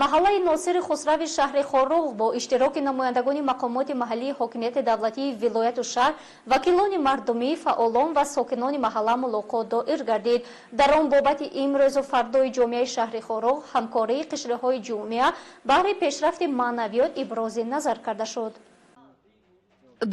маҳаллаи Носири Хусрави шаҳри Хоруғ бо иштироки намояндагони мақомоти маҳаллии ҳокимияти давлатии вилояту шаҳр, вакилони мардумӣ, фаъолон ва сокинони маҳалла мулоқот доир гардид. Дар он бобати имрӯзу фардои ҷомеаи шаҳри Хоруғ ҳамкории қишраҳои ҷомеа баҳри пешрафти маънавиёт ибрози назар карда шуд.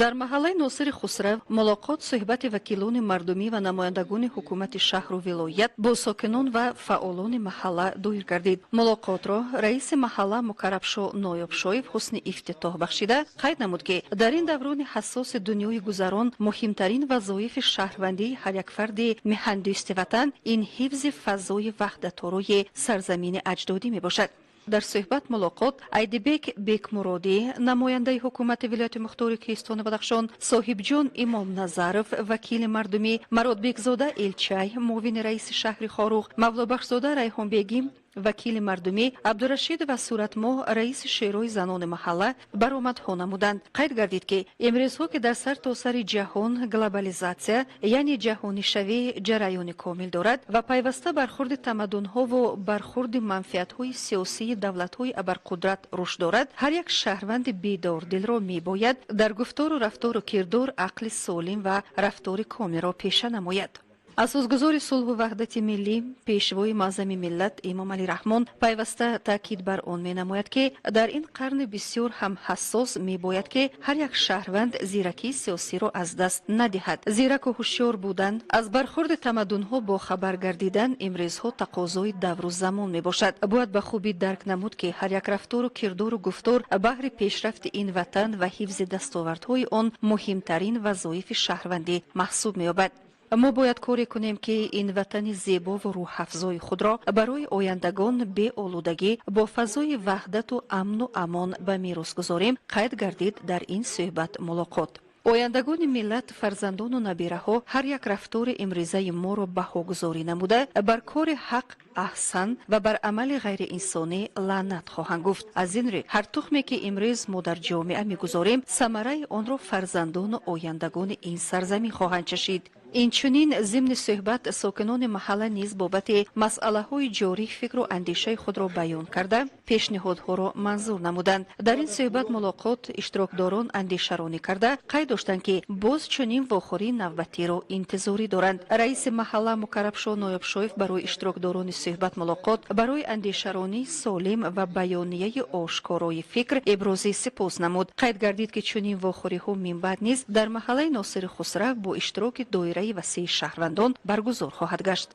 дар маҳаллаи Носири Хусрав мулоқот суҳбати вакилони мардумӣ ва намояндагони ҳукумати шаҳру вилоят бо сокинон ва фаъолони маҳалла доир гардид. Мулоқотро раиси маҳалла Мукаррабшо Ноёбшоев ҳусни ифтитоҳ бахшида қайд намуд ки дар ин даврони ҳассоси дунёи гузарон муҳимтарин вазоифи шаҳрвандии ҳар як фарди меҳандӯсти ватан ин ҳифзи фазои ваҳдаторои сарзамини аҷдодӣ мебошад. дар суҳбат мулоқот Айдибек Бекмуродӣ, намояндаи ҳукумати вилояти мухтори Кӯҳистони Бадахшон, Соҳибҷон Имом Назаров, вакили мардумӣ, Мародбекзода Элчай, муовини раиси шаҳри Хоруғ, Мавлобахшзода Райҳонбегим, вакили мардумӣ, Абдурашид ва Суратмоҳ, раиси шӯрои занони маҳалла баромадҳо намуданд. Қайд гардид ки имрӯзҳо ки дар сартосари ҷаҳон глобализатсия яъне ҷаҳонишавӣ ҷараёни комил дорад ва пайваста бархурди тамаддунҳо ва бархурди манфиатҳои сиёсии давлатҳои абарқудрат рушд дорад, ҳар як шаҳрванди бедордилро мебояд дар гуфтору рафтору кирдор ақли солим ва рафтори комилро пеша намояд. асосгузори сулҳу ваҳдати миллӣ, пешвои маъзами миллат Имом Али Раҳмон пайваста таъкид бар он менамояд ки дар ин қарни бисёр ҳам ҳассос мебояд ки ҳар як шаҳрванд зиракии сиёсиро аз даст надиҳад. зираку ҳушёр будан, аз бархурди тамаддунҳо бохабар гардидан имрӯзҳо тақозои давру замон мебошад. бояд ба хубӣ дарк намуд ки ҳар як рафтору кирдору гуфтор баҳри пешрафти ин ватан ва ҳифзи дастовардҳои он муҳимтарин вазоифи шаҳрвандӣ маҳсуб меёбад. мо бояд коре кунем ки ин ватани зебо ва рӯҳафзои худро барои ояндагон беолудагӣ бо фазои ваҳдату амну амон ба мерос гузорем, қайд гардид дар ин суҳбат мулоқот. ояндагони миллат, фарзандону набираҳо ҳар як рафтори имрӯзаи моро баҳогузорӣ намуда бар кори ҳақ аҳсан ва бар амали ғайриинсонӣ лаънат хоҳанд гуфт. аз ин рӯ ҳар тухме ки имрӯз мо дар ҷомеа мегузорем, самараи онро фарзандону ояндагони ин сарзамин хоҳанд чашид. инчунин зимни суҳбат сокинони маҳалла низ бобати масъалаҳои ҷорӣ фикру андешаи худро баён карда пешниҳодҳоро манзур намуданд. дар ин суҳбат мулоқот иштирокдорон андешаронӣ карда қайд доштанд ки боз чунин вохӯрии навбатиро интизорӣ доранд. раиси маҳалла Мукаррабшо Ноёбшоев барои иштирокдорони суҳбат мулоқот барои андешаронии солим ва баёнияи ошкорои фикр ибрози сипос намуд. қайд гардид ки чунин вохӯриҳо минбаъд низ дар маҳаллаи Носири Хусрав бо иштироки доираи васеи шаҳрвандон баргузор хоҳад гашт.